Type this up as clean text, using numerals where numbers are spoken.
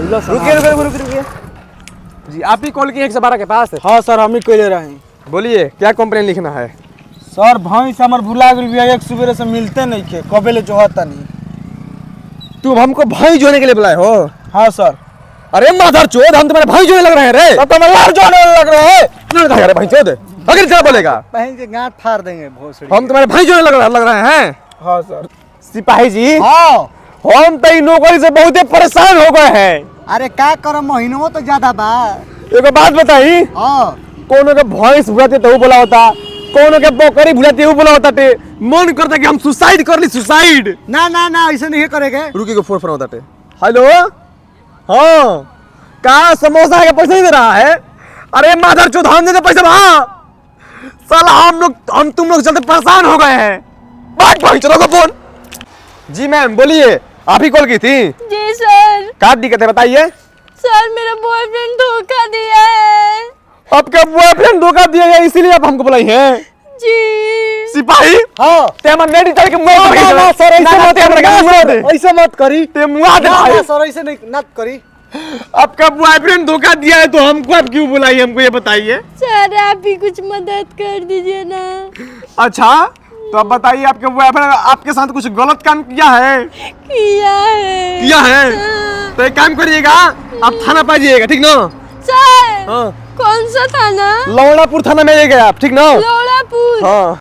रुकिए रुकिए रुकिए रुकिए जी, आप ही कॉल किए 112 के पास? हाँ सर, हम ही कैले रहे। बोलिए क्या कंप्लेन लिखना है? सर भैंस हमार भुला गई, एक सुबह से मिलते नहीं थे, कबे ले जोहता नहीं। तुम हमको भाई जोड़ने के लिए बुलाए हो? हाँ सर। अरे माधरचोद, हम तुम्हारे भाई जोड़ने लग रहे हैं रे। तो तुम्हें यार जोड़ने लग रहे हैं? अरे भाई चोद, अगर क्या बोलेगा बहन के गांठ फाड़ देंगे भोसड़ी। हम तुम्हारे भाई जोड़ने लग रहे हैं। हाँ सर। सिपाही जी, हाँ हम तो नौकरी से बहुत परेशान हो गए हैं। अरे क्या करो, महीनों तो ज्यादा बा। एक बात बताई, हाँ कोनो के भैंस बुलाते तो बोला होता, कोनो के बकरी बुलाते वो बोला होता टे। मन करता कि हम सुसाइड कर ली, सुसाइड। ना ना ना, ऐसे नहीं करेंगे। रुकी को फोन होता टे। हेलो, हाँ कहा समोसा के पैसे नहीं दे रहा है? अरे माधरचोद, हम दे पैसे वहां। साला हम तुम लोग चलते परेशान हो गए हैं। बात भाई चलो को फोन। जी मैम बोलिए, आप ही कॉल की थी? जी सर। क्या दिक्कत है बताइए। सर मेरा बॉयफ्रेंड धोखा दिया है। आपका बॉयफ्रेंड धोखा दिया है, इसीलिए आप हमको बुलाई हैं? जी। सिपाही, हाँ ते हमर नेडी चल के मुंह ना सर, ऐसे मत करी। ते मुंह दे भाई। सर ऐसे नहीं मत करी। आपका बॉयफ्रेंड धोखा दिया है तो हमको आप क्यों बुलाई, हमको ये बताइए। सर आप ही कुछ मदद कर दीजिए ना। अच्छा तो अब बताइए, आपके बॉयफ्रेंड आपके साथ कुछ गलत काम किया है? किया है। किया है तो एक काम करिएगा, आप थाना पा जाइएगा, ठीक ना? सर हाँ। कौन सा थाना? लौड़ापुर थाना में जाइएगा आप, ठीक ना? लोड़ापुर। हाँ।